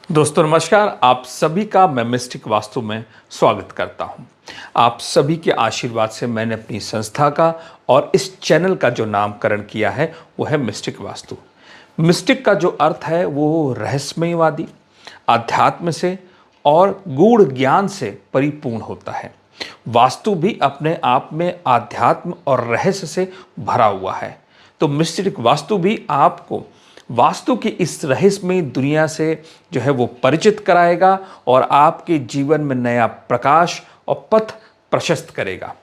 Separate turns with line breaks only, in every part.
दोस्तों नमस्कार। आप सभी का मैं मिस्टिक वास्तु में स्वागत करता हूं। आप सभी के आशीर्वाद से मैंने अपनी संस्था का और इस चैनल का जो नामकरण किया है वो है मिस्टिक वास्तु। मिस्टिक का जो अर्थ है वो रहस्यमयवादी, अध्यात्म से और गूढ़ ज्ञान से परिपूर्ण होता है। वास्तु भी अपने आप में आध्यात्म और रहस्य से भरा हुआ है। तो मिस्टिक वास्तु भी आपको वास्तु की इस रहस्यमय दुनिया से जो है वो परिचित कराएगा और आपके जीवन में नया प्रकाश और पथ प्रशस्त करेगा।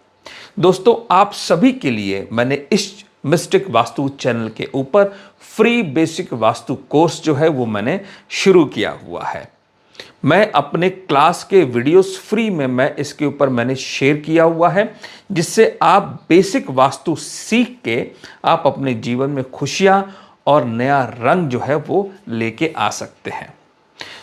दोस्तों, आप सभी के लिए मैंने इस मिस्टिक वास्तु चैनल के ऊपर फ्री बेसिक वास्तु कोर्स जो है वो मैंने शुरू किया हुआ है। मैं अपने क्लास के वीडियोस फ्री में इसके ऊपर मैंने शेयर किया हुआ है, जिससे आप बेसिक वास्तु सीख के आप अपने जीवन में खुशियां और नया रंग जो है वो लेके आ सकते हैं।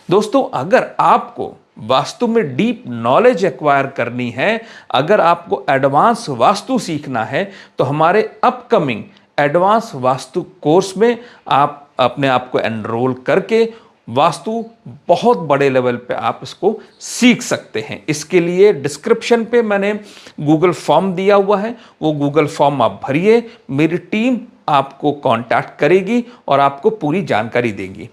दोस्तों, अगर आपको वास्तु में डीप नॉलेज एक्वायर करनी है, अगर आपको एडवांस वास्तु सीखना है, तो हमारे अपकमिंग एडवांस वास्तु कोर्स में आप अपने आप को एनरोल करके वास्तु बहुत बड़े लेवल पे आप इसको सीख सकते हैं। इसके लिए डिस्क्रिप्शन पे मैंने गूगल फॉर्म दिया हुआ है, वो गूगल फॉर्म आप भरिए, मेरी टीम आपको कांटेक्ट करेगी और आपको पूरी जानकारी देगी।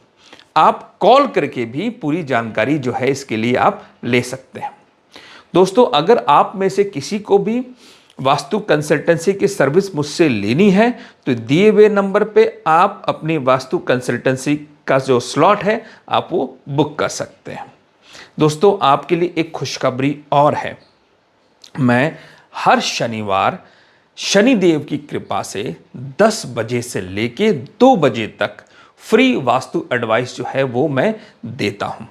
आप कॉल करके भी पूरी जानकारी जो है इसके लिए आप ले सकते हैं। दोस्तों, अगर आप में से किसी को भी वास्तु कंसल्टेंसी की सर्विस मुझसे लेनी है तो दिए हुए नंबर पे आप अपनी वास्तु कंसल्टेंसी का जो स्लॉट है आप वो बुक कर सकते हैं। दोस्तों, आपके लिए एक खुशखबरी और है। मैं हर शनिवार शनिदेव की कृपा से 10 बजे से लेके 2 बजे तक फ्री वास्तु एडवाइस जो है वो मैं देता हूं।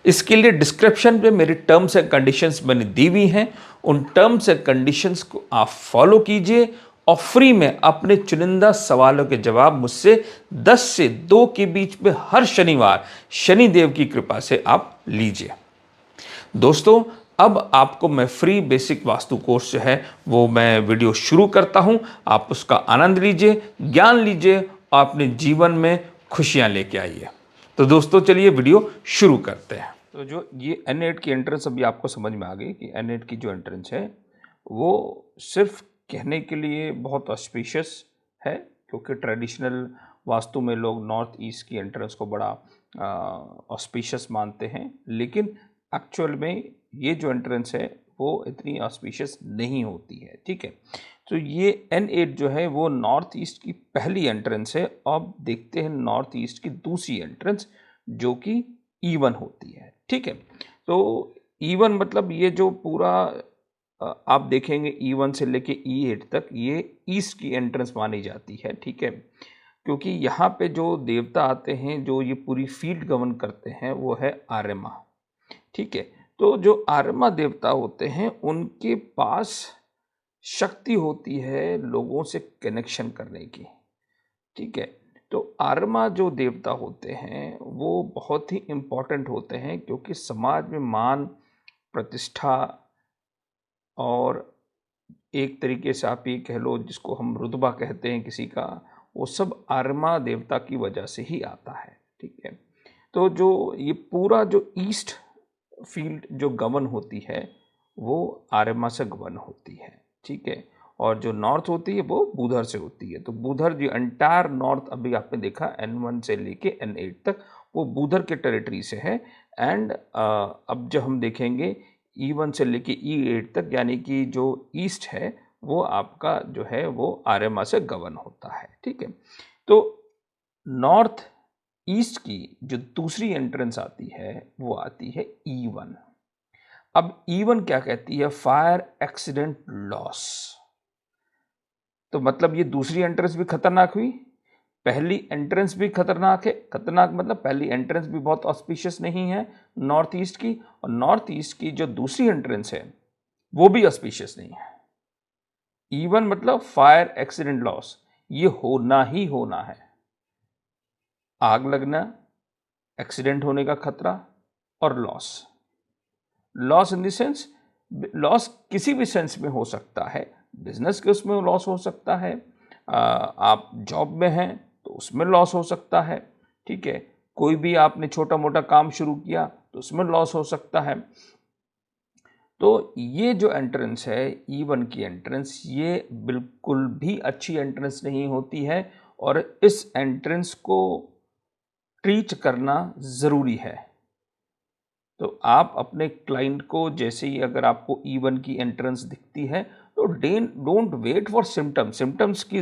इसके लिए डिस्क्रिप्शन पे मेरी टर्म्स एंड कंडीशंस मैंने दी हुई हैं। उन टर्म्स एंड कंडीशंस को आप फॉलो कीजिए और फ्री में अपने चुनिंदा सवालों के जवाब मुझसे 10 से 2 के बीच में हर शनिवार शनिदेव की कृपा से आप लीजिए। दोस्तों, अब आपको मैं फ्री बेसिक वास्तु कोर्स जो है वो मैं वीडियो शुरू करता हूं। आप उसका आनंद लीजिए, ज्ञान लीजिए और अपने जीवन में खुशियां लेके आइए। तो दोस्तों, चलिए वीडियो शुरू करते हैं। तो जो ये N8 की एंट्रेंस अभी आपको समझ में आ गई कि N8 की जो एंट्रेंस है वो सिर्फ कहने के लिए बहुत ऑस्पिशियस है, क्योंकि ट्रेडिशनल वास्तु में लोग नॉर्थ ईस्ट की एंट्रेंस को बड़ा ऑस्पिशियस मानते हैं, लेकिन एक्चुअल में ये जो एंट्रेंस है वो इतनी ऑस्पिशियस नहीं होती है। ठीक है, तो ये N8 जो है वो नॉर्थ ईस्ट की पहली एंट्रेंस है। अब देखते हैं नॉर्थ ईस्ट की दूसरी एंट्रेंस जो कि E1 होती है। ठीक है, तो E1 मतलब ये जो पूरा आप देखेंगे E1 से लेके E8 तक ये ईस्ट की एंट्रेंस मानी जाती है। ठीक है, क्योंकि यहाँ पे जो देवता आते हैं जो ये पूरी फील्ड गवर्न करते हैं वो है आर्यमा। ठीक है, तो जो आर्यमा देवता होते हैं उनके पास शक्ति होती है लोगों से कनेक्शन करने की। ठीक है, तो आर्यमा जो देवता होते हैं वो बहुत ही इम्पोर्टेंट होते हैं, क्योंकि समाज में मान प्रतिष्ठा और एक तरीके से आप ये कह लो जिसको हम रुतबा कहते हैं किसी का, वो सब आर्यमा देवता की वजह से ही आता है। ठीक है, तो जो ये पूरा जो ईस्ट फील्ड जो गवर्न होती है वो आर्यमा से गवर्न होती है। ठीक है, और जो नॉर्थ होती है वो बूधर से होती है। तो बूधर जो एंटायर नॉर्थ अभी आपने देखा N1 से लेके N8 तक वो बूधर के टेरिटरी से है। एंड अब जब हम देखेंगे E1 से लेके E8 तक, यानी कि जो ईस्ट है वो आपका जो है वो आर्यमा से गवर्न होता है। ठीक है, तो नॉर्थ ईस्ट की जो दूसरी एंट्रेंस आती है वो आती है E1। अब E1 क्या कहती है? Fire accident loss. तो मतलब ये दूसरी एंट्रेंस भी खतरनाक हुई, पहली एंट्रेंस भी खतरनाक है। खतरनाक मतलब पहली एंट्रेंस भी बहुत ऑस्पिशियस नहीं है नॉर्थ ईस्ट की, और नॉर्थ ईस्ट की जो दूसरी एंट्रेंस है वो भी ऑस्पिशियस नहीं है। E1 मतलब फायर एक्सीडेंट लॉस, ये होना ही होना है। आग लगना, एक्सीडेंट होने का खतरा और loss. Loss in the sense, loss किसी भी सेंस में हो सकता है। बिजनेस के उसमें लॉस हो सकता है, आप जॉब में हैं तो उसमें लॉस हो सकता है। ठीक है, कोई भी आपने छोटा मोटा काम शुरू किया तो उसमें लॉस हो सकता है। तो ये जो एंट्रेंस है E1 की एंट्रेंस, ये बिल्कुल भी अच्छी एंट्रेंस नहीं होती है और इस एंट्रेंस को ट्रीट करना ज़रूरी है। तो आप अपने क्लाइंट को जैसे ही अगर आपको E1 की एंट्रेंस दिखती है तो डोंट वेट फॉर सिम्टम्स की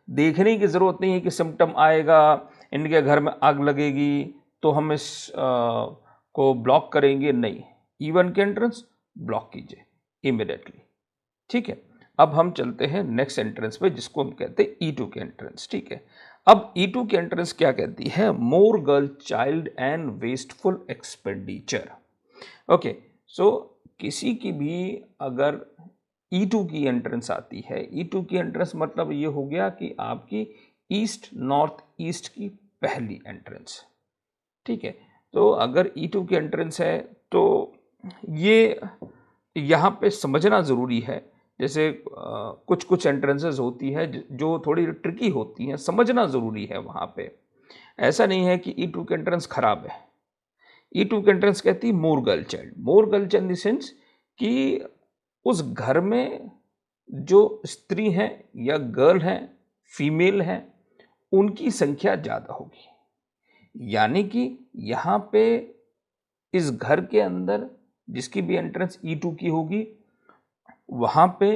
देखने की ज़रूरत नहीं है कि सिम्टम आएगा, इनके घर में आग लगेगी तो हम इस को ब्लॉक करेंगे। नहीं, E1 की एंट्रेंस ब्लॉक कीजिए इमिडिएटली। ठीक है, अब हम चलते हैं नेक्स्ट एंट्रेंस पे जिसको हम कहते हैं E2 की एंट्रेंस। ठीक है, अब E2 की एंट्रेंस क्या कहती है? More girl child and wasteful expenditure. Okay, so किसी की भी अगर E2 की एंट्रेंस आती है, E2 की एंट्रेंस मतलब ये हो गया कि आपकी ईस्ट नॉर्थ ईस्ट की पहली एंट्रेंस। ठीक है, तो अगर E2 की एंट्रेंस है तो ये यहाँ पे समझना ज़रूरी है। जैसे कुछ कुछ एंट्रेंसेस होती है जो थोड़ी ट्रिकी होती हैं, समझना ज़रूरी है वहाँ पे। ऐसा नहीं है कि E2 की एंट्रेंस ख़राब है। E2 की एंट्रेंस कहती है more girl child. More girl child in the sense कि उस घर में जो स्त्री हैं या गर्ल हैं, फीमेल हैं, उनकी संख्या ज़्यादा होगी। यानी कि यहाँ पे इस घर के अंदर जिसकी भी एंट्रेंस E2 की होगी, वहाँ पे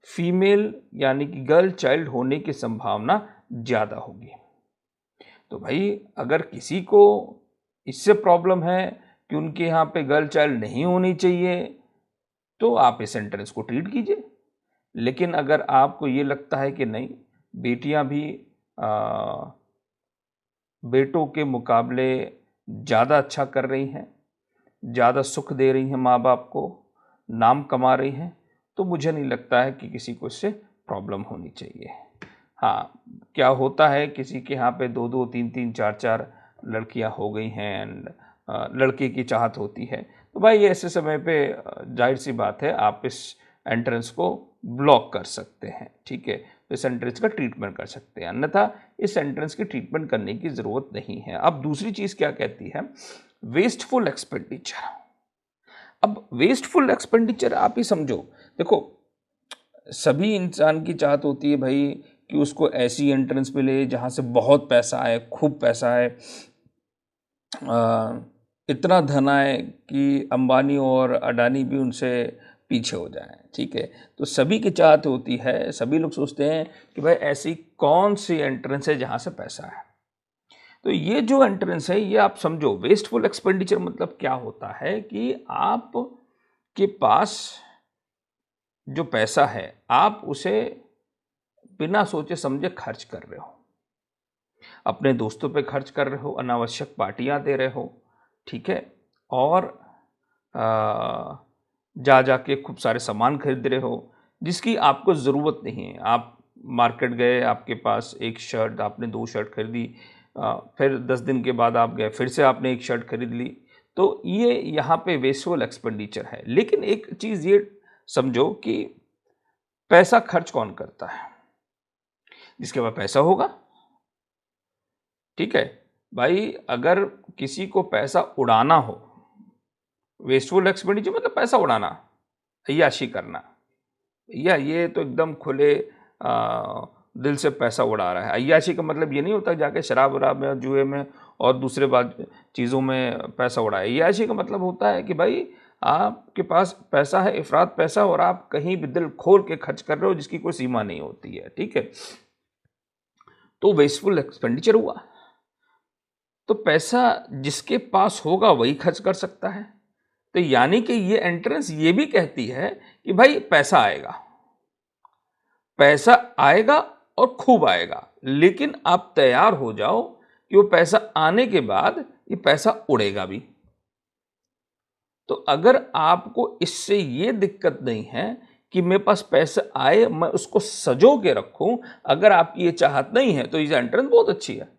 फीमेल यानी कि गर्ल चाइल्ड होने की संभावना ज़्यादा होगी। तो भाई अगर किसी को इससे प्रॉब्लम है कि उनके यहाँ पे गर्ल चाइल्ड नहीं होनी चाहिए तो आप इस एंट्रेंस को ट्रीट कीजिए। लेकिन अगर आपको ये लगता है कि नहीं, बेटियां भी बेटों के मुकाबले ज़्यादा अच्छा कर रही हैं, ज़्यादा सुख दे रही हैं, माँ बाप को नाम कमा रही हैं, तो मुझे नहीं लगता है कि किसी को इससे प्रॉब्लम होनी चाहिए। हाँ, क्या होता है किसी के यहाँ पे 2-2, 3-3, 4-4 लड़कियाँ हो गई हैं एंड लड़के की चाहत होती है, तो भाई ऐसे समय पे जाहिर सी बात है आप इस एंट्रेंस को ब्लॉक कर सकते हैं। ठीक है, तो इस एंट्रेंस का ट्रीटमेंट कर सकते हैं, अन्यथा इस एंट्रेंस की ट्रीटमेंट करने की ज़रूरत नहीं है। अब दूसरी चीज़ क्या कहती है? Wasteful expenditure. अब वेस्टफुल एक्सपेंडिचर आप ही समझो। देखो, सभी इंसान की चाहत होती है भाई कि उसको ऐसी एंट्रेंस मिले जहाँ से बहुत पैसा आए, खूब पैसा आए, इतना धन आए कि अंबानी और अडानी भी उनसे पीछे हो जाएं। ठीक है, तो सभी की चाहत होती है, सभी लोग सोचते हैं कि भाई ऐसी कौन सी एंट्रेंस है जहाँ से पैसा है। तो ये जो एंट्रेंस है ये आप समझो, वेस्टफुल एक्सपेंडिचर मतलब क्या होता है कि आप के पास जो पैसा है आप उसे बिना सोचे समझे खर्च कर रहे हो, अपने दोस्तों पे खर्च कर रहे हो, अनावश्यक पार्टियां दे रहे हो। ठीक है, और जा जा के खूब सारे सामान खरीद रहे हो जिसकी आपको ज़रूरत नहीं है। आप मार्केट गए, आपके पास एक शर्ट, आपने 2 शर्ट खरीदी, फिर 10 दिन के बाद आप गए, फिर से आपने एक शर्ट खरीद ली। तो ये यहाँ पे वेस्टफुल एक्सपेंडिचर है। लेकिन एक चीज़ ये समझो कि पैसा खर्च कौन करता है? जिसके पास पैसा होगा। ठीक है भाई, अगर किसी को पैसा उड़ाना हो, वेस्टफुल एक्सपेंडिचर मतलब पैसा उड़ाना, अय्याशी करना, या ये तो एकदम खुले दिल से पैसा उड़ा रहा है। अय्याशी का मतलब ये नहीं होता जाके शराब वराब में, जुए में और दूसरे बात चीज़ों में पैसा उड़ाए। अय्याशी का मतलब होता है कि भाई आपके पास पैसा है, इफरात पैसा, और आप कहीं भी दिल खोल के खर्च कर रहे हो जिसकी कोई सीमा नहीं होती है। ठीक है, तो वेस्टफुल एक्सपेंडिचर हुआ। तो पैसा जिसके पास होगा वही खर्च कर सकता है। तो यानी कि ये एंट्रेंस ये भी कहती है कि भाई पैसा आएगा, पैसा आएगा और खूब आएगा, लेकिन आप तैयार हो जाओ कि वो पैसा आने के बाद ये पैसा उड़ेगा भी। तो अगर आपको इससे ये दिक्कत नहीं है कि मेरे पास पैसा आए, मैं उसको सजो के रखूं, अगर आपकी ये चाहत नहीं है तो ये एंट्रेंस बहुत अच्छी है,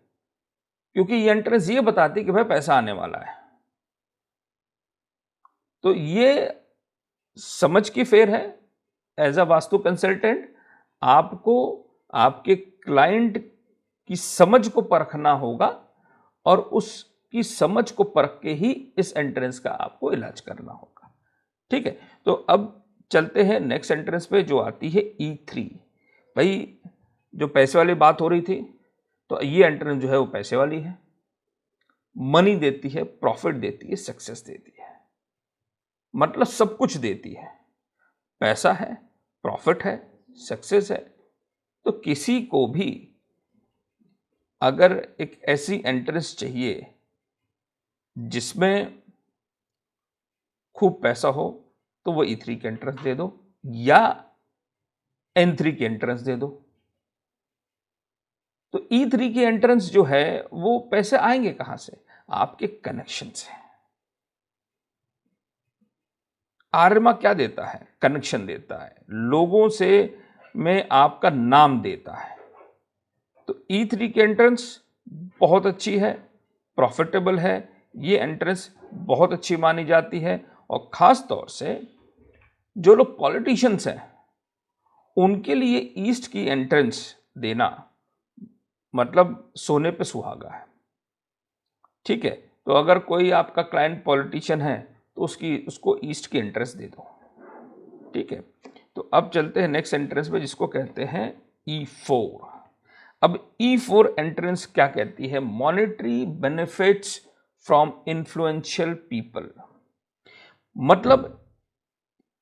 क्योंकि ये एंट्रेंस ये बताती है कि भाई पैसा आने वाला है। तो ये समझ की फेर है। एज अ वास्तु कंसल्टेंट आपको आपके क्लाइंट की समझ को परखना होगा और उसकी समझ को परख के ही इस एंट्रेंस का आपको इलाज करना होगा। ठीक है, तो अब चलते हैं नेक्स्ट एंट्रेंस पे जो आती है E3। भाई जो पैसे वाली बात हो रही थी, तो ये एंट्रेंस जो है वो पैसे वाली है, मनी देती है, प्रॉफिट देती है, सक्सेस देती है, मतलब सब कुछ देती है। पैसा है, प्रॉफिट है, सक्सेस है। तो किसी को भी अगर एक ऐसी एंट्रेंस चाहिए जिसमें खूब पैसा हो, तो वो E3 की एंट्रेंस दे दो या N3 की एंट्रेंस दे दो। तो E3 की एंट्रेंस जो है वो पैसे आएंगे कहां से? आपके कनेक्शन से। आर्यमा क्या देता है? कनेक्शन देता है, लोगों से में आपका नाम देता है। तो E3 की एंट्रेंस बहुत अच्छी है, प्रॉफिटेबल है, ये एंट्रेंस बहुत अच्छी मानी जाती है। और खास तौर से जो लोग पॉलिटिशियंस हैं उनके लिए ईस्ट की एंट्रेंस देना मतलब सोने पे सुहागा है। ठीक है, तो अगर कोई आपका क्लाइंट पॉलिटिशियन है तो उसको ईस्ट की एंट्रेंस दे दो। ठीक है, तो अब चलते हैं नेक्स्ट एंट्रेंस पे जिसको कहते हैं E4। अब E4 एंट्रेंस क्या कहती है? Monetary benefits from influential people. मतलब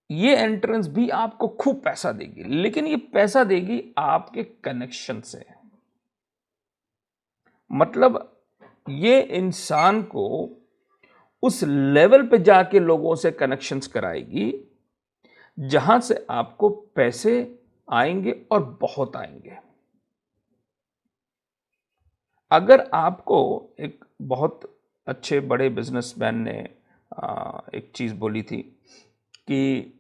ये एंट्रेंस भी आपको खूब पैसा देगी, लेकिन ये पैसा देगी आपके कनेक्शन से। मतलब ये इंसान को उस लेवल पे जाके लोगों से कनेक्शंस कराएगी जहां से आपको पैसे आएंगे और बहुत आएंगे। अगर आपको एक बहुत अच्छे बड़े बिजनेसमैन ने एक चीज़ बोली थी कि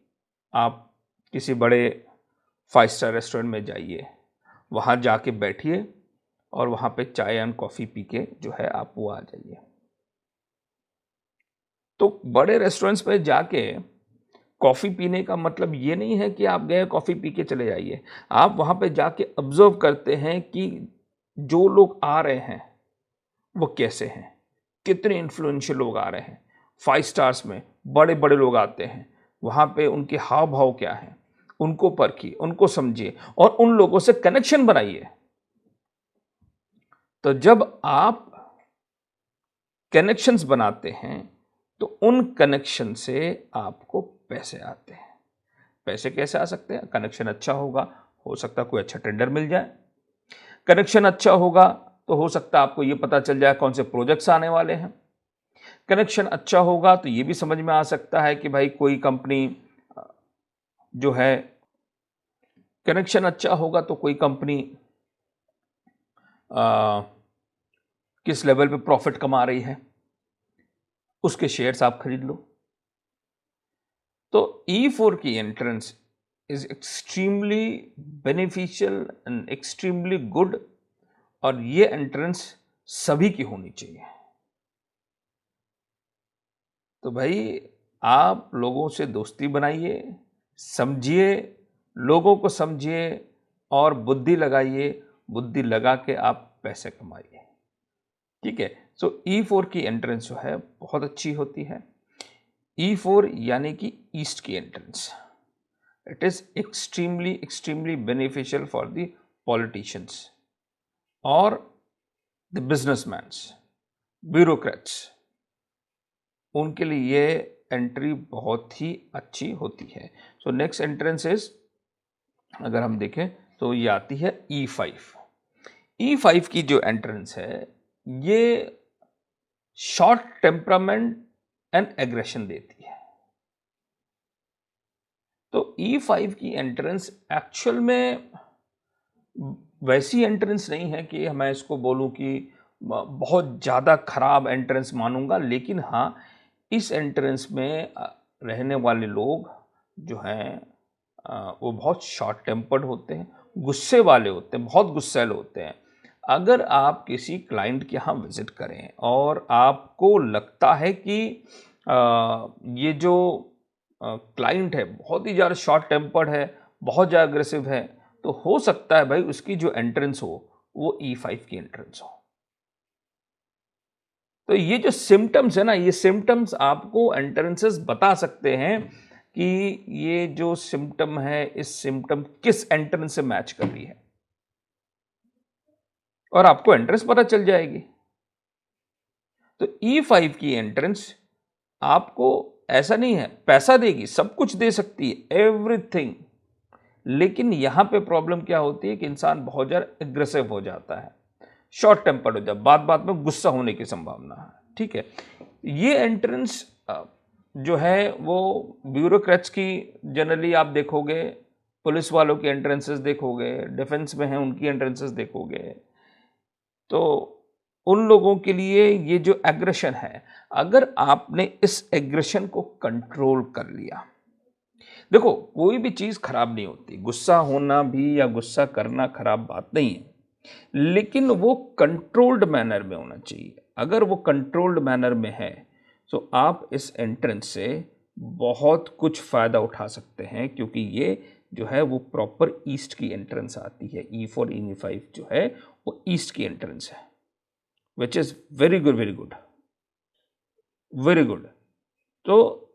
आप किसी बड़े 5 स्टार रेस्टोरेंट में जाइए, वहाँ जाके बैठिए और वहाँ पे चाय एंड कॉफ़ी पी के जो है आप वो आ जाइए। तो बड़े रेस्टोरेंट्स पे जाके कॉफ़ी पीने का मतलब ये नहीं है कि आप गए कॉफ़ी पी के चले जाइए। आप वहाँ पे जाके ऑब्जर्व करते हैं कि जो लोग आ रहे हैं वो कैसे हैं, कितने इन्फ्लुएंशियल लोग आ रहे हैं। 5 स्टार्स में बड़े बड़े लोग आते हैं, वहाँ पे उनके हाव भाव क्या हैं, उनको परखिए, उनको समझिए और उन लोगों से कनेक्शन बनाइए। तो जब आप कनेक्शंस बनाते हैं तो उन कनेक्शन से आपको पैसे आते हैं। पैसे कैसे आ सकते हैं? कनेक्शन अच्छा होगा, हो सकता है कोई अच्छा टेंडर मिल जाए। कनेक्शन अच्छा होगा तो हो सकता है आपको ये पता चल जाए कौन से प्रोजेक्ट्स आने वाले हैं। कनेक्शन अच्छा होगा तो ये भी समझ में आ सकता है कि भाई कोई कंपनी जो है, कनेक्शन अच्छा होगा तो कोई कंपनी किस लेवल पे प्रॉफिट कमा रही है, उसके शेयर्स आप खरीद लो। तो E4 की entrance is extremely beneficial and extremely good, और ये एंट्रेंस सभी की होनी चाहिए। तो भाई आप लोगों से दोस्ती बनाइए, समझिए, लोगों को समझिए और बुद्धि लगाइए, बुद्धि लगा के आप पैसे कमाइए। ठीक है, सो E4 की एंट्रेंस जो है बहुत अच्छी होती है। E4 यानी कि ईस्ट की entrance, it is extremely extremely beneficial for the politicians और द बिजनेसमैन्स, ब्यूरोक्रेट्स, उनके लिए ये एंट्री बहुत ही अच्छी होती है। सो नेक्स्ट एंट्रेंस इज, अगर हम देखें तो ये आती है E5। E5 की जो एंट्रेंस है ये शॉर्ट टेम्परामेंट एंड एग्रेशन देती है। तो E5 की एंट्रेंस एक्चुअल में वैसी एंट्रेंस नहीं है कि मैं इसको बोलूं कि बहुत ज़्यादा खराब एंट्रेंस मानूंगा, लेकिन हाँ, इस एंट्रेंस में रहने वाले लोग जो हैं वो बहुत शॉर्ट टेम्पर्ड होते हैं, गुस्से वाले होते हैं, बहुत गुस्सैल होते हैं। अगर आप किसी क्लाइंट के यहाँ विजिट करें और आपको लगता है कि ये जो क्लाइंट है बहुत ही ज़्यादा शॉर्ट टेम्पर्ड है, बहुत ज़्यादा अग्रेसिव है, तो हो सकता है भाई उसकी जो एंट्रेंस हो वो E5 की एंट्रेंस हो। तो ये जो सिम्टम्स है ना, ये सिम्टम्स आपको एंट्रेंसेस बता सकते हैं कि ये जो सिम्टम है, इस सिम्टम किस एंट्रेंस से मैच कर रही है, और आपको एंट्रेंस पता चल जाएगी। तो E5 की एंट्रेंस आपको ऐसा नहीं है पैसा देगी, सब कुछ दे सकती है, एवरीथिंग, लेकिन यहां पे प्रॉब्लम क्या होती है कि इंसान बहुत ज्यादा एग्रेसिव हो जाता है, शॉर्ट टेम्पर्ड हो जाता है, बात बात में गुस्सा होने की संभावना है। ठीक है, ये एंट्रेंस जो है वो ब्यूरोक्रेट्स की जनरली आप देखोगे, पुलिस वालों की एंट्रेंसेस देखोगे, डिफेंस में है उनकी एंट्रेंसेस देखोगे, तो उन लोगों के लिए ये जो एग्रेशन है, अगर आपने इस एग्रेशन को कंट्रोल कर लिया, देखो कोई भी चीज खराब नहीं होती, गुस्सा होना भी या गुस्सा करना खराब बात नहीं है, लेकिन वो कंट्रोल्ड मैनर में होना चाहिए। अगर वो कंट्रोल्ड मैनर में है तो आप इस एंट्रेंस से बहुत कुछ फायदा उठा सकते हैं, क्योंकि ये जो है वो प्रॉपर ईस्ट की एंट्रेंस आती है। E4 E5 जो है वो ईस्ट की एंट्रेंस है, which is very good, very good, very good. तो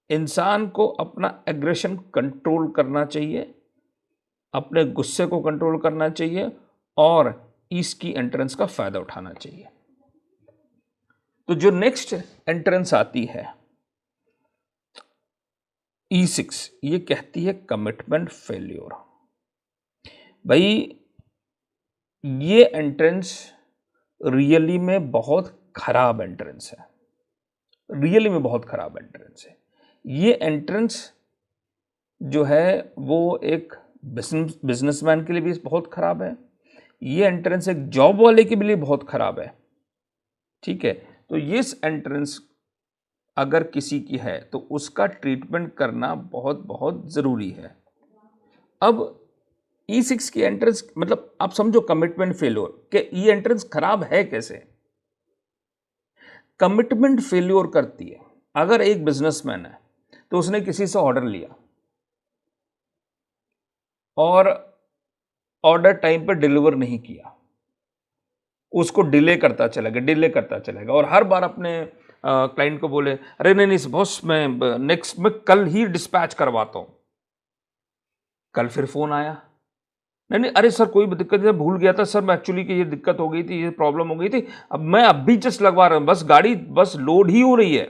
इंसान को अपना एग्रेशन कंट्रोल करना चाहिए, अपने गुस्से को कंट्रोल करना चाहिए, और ईस्ट की एंट्रेंस का फायदा उठाना चाहिए। तो जो नेक्स्ट एंट्रेंस आती है E6, ये कहती है कमिटमेंट फेल्योर। भाई ये एंट्रेंस रियली में बहुत खराब एंट्रेंस है, रियली में बहुत खराब एंट्रेंस है। ये एंट्रेंस जो है वो एक बिजनेसमैन के लिए भी बहुत खराब है, ये एंट्रेंस एक जॉब वाले के लिए बहुत खराब है। ठीक है, तो ये एंट्रेंस अगर किसी की है तो उसका ट्रीटमेंट करना बहुत बहुत जरूरी है। अब E6 की एंट्रेंस मतलब आप समझो कमिटमेंट फेल्योर कि ये एंट्रेंस खराब है कैसे। कमिटमेंट फेल्योर करती है अगर एक बिजनेसमैन है तो उसने किसी से ऑर्डर लिया और ऑर्डर टाइम पर डिलीवर नहीं किया, उसको डिले करता चला गया, डिले करता चला गया, और हर बार अपने क्लाइंट को बोले अरे नहीं नहीं बॉस मैं नेक्स्ट में कल ही डिस्पैच करवाता हूं। कल फिर फोन आया, नहीं नहीं अरे सर कोई दिक्कत नहीं, भूल गया था सर, मैं एक्चुअली कि ये दिक्कत हो गई थी, ये प्रॉब्लम हो गई थी, अब मैं अभी जस्ट लगवा रहा हूं, बस गाड़ी बस लोड ही हो रही है,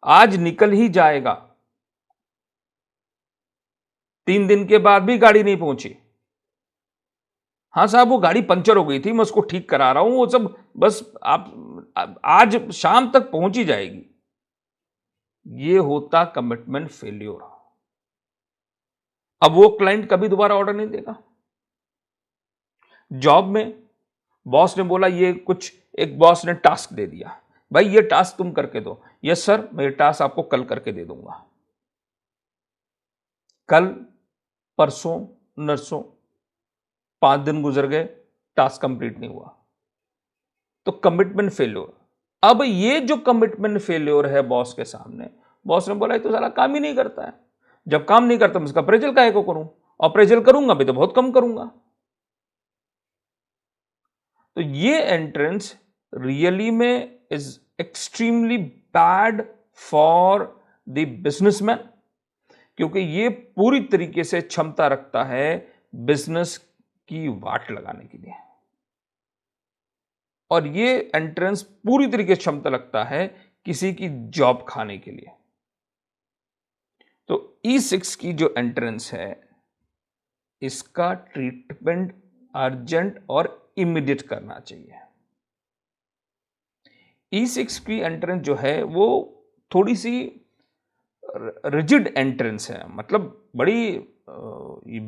आज निकल ही जाएगा। 3 दिन के बाद भी गाड़ी नहीं पहुंची। हाँ साहब वो गाड़ी पंचर हो गई थी, मैं उसको ठीक करा रहा हूं, वो सब बस आप आज शाम तक पहुंच ही जाएगी। ये होता कमिटमेंट फेल्योर। अब वो क्लाइंट कभी दोबारा ऑर्डर नहीं देगा। जॉब में बॉस ने बोला ये कुछ, एक बॉस ने टास्क दे दिया, भाई ये टास्क तुम करके दो, यस सर मैं ये टास्क आपको कल करके दे दूंगा। कल परसों नरसों 5 दिन गुजर गए, टास्क कंप्लीट नहीं हुआ, तो कमिटमेंट फेल्योर। अब ये जो कमिटमेंट फेल्योर है बॉस के सामने, बॉस ने बोला ये तो साला काम ही नहीं करता है, जब काम नहीं करता मैं इसका अप्रेजल काहे को करूं, अप्रेजल करूंगा भी तो बहुत कम करूंगा। तो ये एंट्रेंस रियली में is extremely bad for the businessman, क्योंकि ये पूरी तरीके से क्षमता रखता है बिजनेस की वाट लगाने के लिए, और ये एंट्रेंस पूरी तरीके से क्षमता रखता है किसी की जॉब खाने के लिए। तो E6 की जो एंट्रेंस है इसका ट्रीटमेंट अर्जेंट और इमीडिएट करना चाहिए। E6 की एंट्रेंस जो है वो थोड़ी सी रिजिड एंट्रेंस है, मतलब बड़ी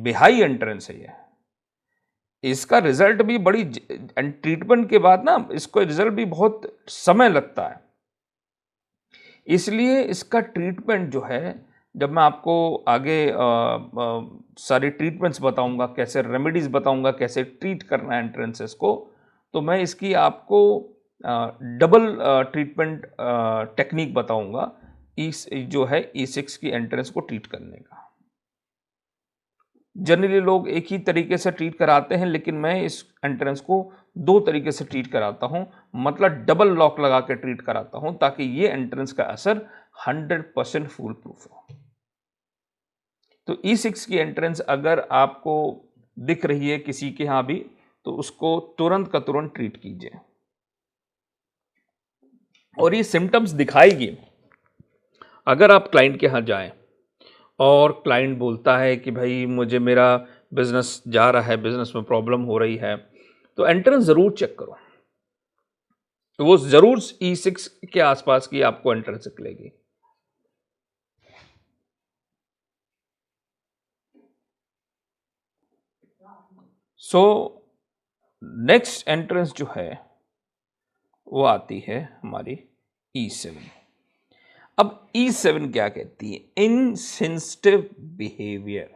बेहाई एंट्रेंस है ये। इसका रिजल्ट भी बड़ी ट्रीटमेंट के बाद ना इसको रिजल्ट भी बहुत समय लगता है, इसलिए इसका ट्रीटमेंट जो है, जब मैं आपको आगे सारी ट्रीटमेंट्स बताऊंगा, कैसे रेमेडीज बताऊंगा, कैसे ट्रीट करना है एंट्रेंसेस को, तो मैं इसकी आपको डबल ट्रीटमेंट टेक्निक बताऊंगा जो है E6 की एंट्रेंस को ट्रीट करने का। जनरली लोग एक ही तरीके से ट्रीट कराते हैं, लेकिन मैं इस एंट्रेंस को दो तरीके से ट्रीट कराता हूं, मतलब डबल लॉक लगा के ट्रीट कराता हूं, ताकि ये एंट्रेंस का असर 100% फूल प्रूफ हो। तो E6 की एंट्रेंस अगर आपको दिख रही है किसी के यहां भी, तो उसको तुरंत का तुरंत ट्रीट कीजिए। और ये सिम्टम्स दिखाएगी। अगर आप क्लाइंट के यहां जाएं और क्लाइंट बोलता है कि भाई मुझे मेरा बिजनेस जा रहा है, बिजनेस में प्रॉब्लम हो रही है, तो एंट्रेंस जरूर चेक करो। तो वो जरूर E6 के आसपास की आपको एंट्रेंस निकलेगी। सो नेक्स्ट एंट्रेंस जो है वो आती है हमारी E7। अब E7 क्या कहती है? Insensitive behaviour.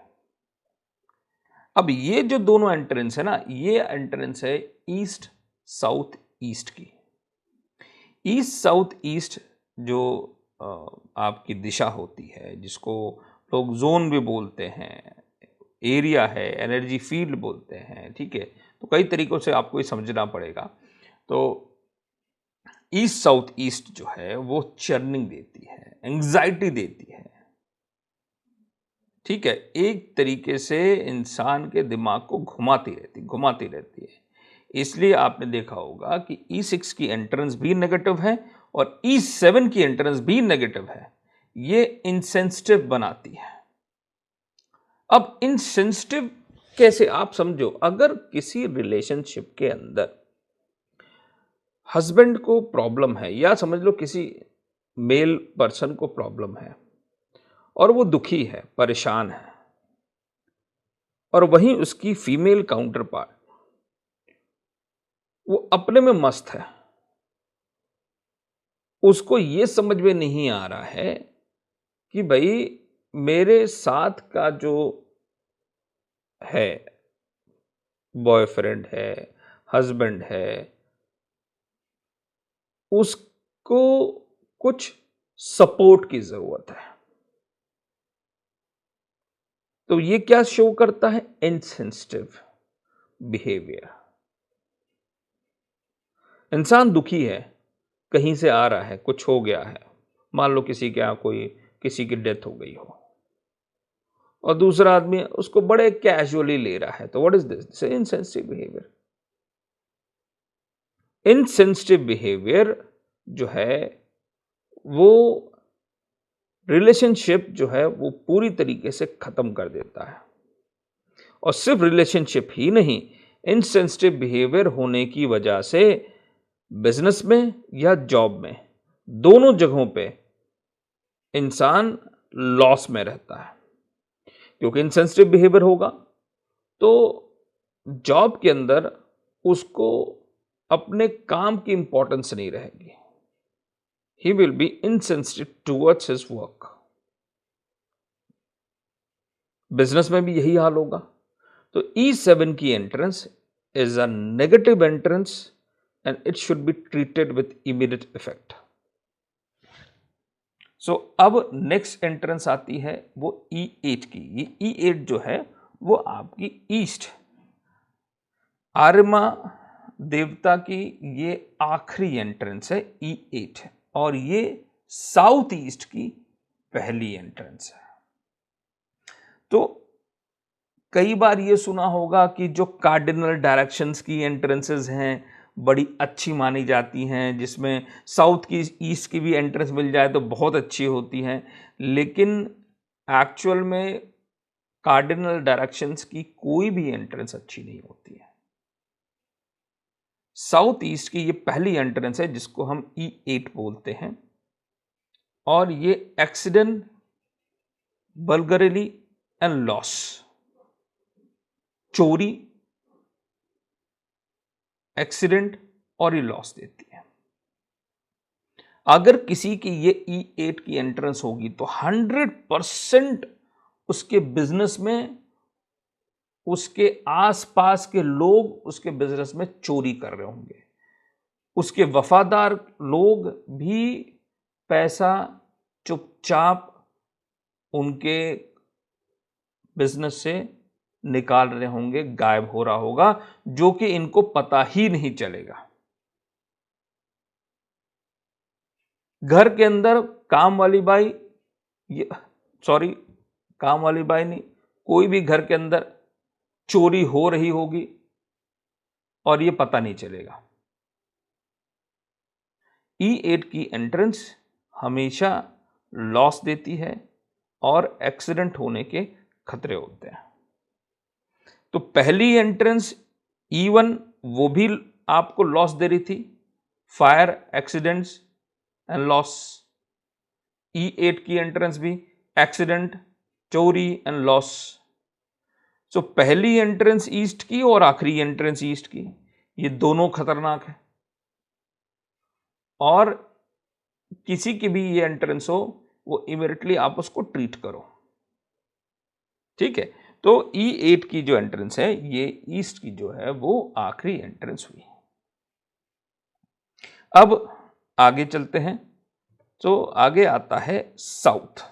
अब ये जो दोनों एंट्रेंस है ना, ये एंट्रेंस है ईस्ट साउथ ईस्ट की। ईस्ट साउथ ईस्ट जो आपकी दिशा होती है, जिसको लोग जोन भी बोलते हैं, एरिया है, एनर्जी फील्ड बोलते हैं, ठीक है। तो कई तरीकों से आपको ये समझना पड़ेगा। तो ईस्ट साउथ ईस्ट जो है वो चर्निंग देती है, एंग्जाइटी देती है, ठीक है। एक तरीके से इंसान के दिमाग को घुमाती रहती है। इसलिए आपने देखा होगा कि E6 की एंट्रेंस भी नेगेटिव है और E7 की एंट्रेंस भी नेगेटिव है। ये इनसेंसिटिव बनाती है। अब इनसेंसिटिव कैसे आप समझो, अगर किसी रिलेशनशिप के अंदर हस्बैंड को प्रॉब्लम है, या समझ लो किसी मेल पर्सन को प्रॉब्लम है और वो दुखी है, परेशान है, और वहीं उसकी फीमेल काउंटर पार्ट वो अपने में मस्त है, उसको ये समझ में नहीं आ रहा है कि भाई मेरे साथ का जो है, बॉयफ्रेंड है, हस्बैंड है, उसको कुछ सपोर्ट की जरूरत है। तो ये क्या शो करता है? Insensitive behaviour. इंसान दुखी है, कहीं से आ रहा है, कुछ हो गया है, मान लो किसी के यहां किसी की डेथ हो गई हो, और दूसरा आदमी उसको बड़े कैजुअली ले रहा है, तो what is this? This insensitive behaviour. Insensitive behaviour जो है वो रिलेशनशिप जो है वो पूरी तरीके से खत्म कर देता है। और सिर्फ रिलेशनशिप ही नहीं, इनसेंसिटिव बिहेवियर होने की वजह से बिजनेस में या जॉब में, दोनों जगहों पे इंसान लॉस में रहता है। क्योंकि इनसेंसिटिव बिहेवियर होगा तो जॉब के अंदर उसको अपने काम की इंपॉर्टेंस नहीं रहेगी। He will be insensitive towards his work. Business में भी यही हाल होगा। तो E7 की entrance is a negative entrance and it should be treated with immediate effect. So अब नेक्स्ट एंट्रेंस आती है वो E8 की। ये E8 जो है वो आपकी ईस्ट, आर्यमा देवता की ये आखिरी एंट्रेंस है E8, और ये साउथ ईस्ट की पहली एंट्रेंस है। तो कई बार ये सुना होगा कि जो कार्डिनल डायरेक्शंस की एंट्रेंसेस हैं बड़ी अच्छी मानी जाती हैं, जिसमें साउथ की ईस्ट की भी एंट्रेंस मिल जाए तो बहुत अच्छी होती हैं, लेकिन एक्चुअल में कार्डिनल डायरेक्शंस की कोई भी एंट्रेंस अच्छी नहीं होती है। साउथ ईस्ट की ये पहली एंट्रेंस है जिसको हम E8 बोलते हैं, और ये एक्सीडेंट, बल्गरली एंड लॉस, चोरी, एक्सीडेंट और ये लॉस देती है। अगर किसी की ये E8 की एंट्रेंस होगी तो 100% उसके बिजनेस में, उसके आसपास के लोग उसके बिजनेस में चोरी कर रहे होंगे। उसके वफादार लोग भी पैसा चुपचाप उनके बिजनेस से निकाल रहे होंगे, गायब हो रहा होगा, जो कि इनको पता ही नहीं चलेगा। घर के अंदर काम वाली बाई, सॉरी, काम वाली बाई नहीं, कोई भी घर के अंदर चोरी हो रही होगी और ये पता नहीं चलेगा। E8 की एंट्रेंस हमेशा लॉस देती है और एक्सीडेंट होने के खतरे होते हैं। तो पहली एंट्रेंस E1 वो भी आपको लॉस दे रही थी, fire, accidents and loss. E8 की एंट्रेंस भी एक्सीडेंट, चोरी एंड लॉस। सो पहली एंट्रेंस ईस्ट की और आखिरी एंट्रेंस ईस्ट की, ये दोनों खतरनाक है। और किसी की भी ये एंट्रेंस हो, वो इमीडिएटली आप उसको ट्रीट करो, ठीक है। तो E8 की जो एंट्रेंस है, ये ईस्ट की जो है वो आखिरी एंट्रेंस हुई। अब आगे चलते हैं। तो आगे आता है साउथ।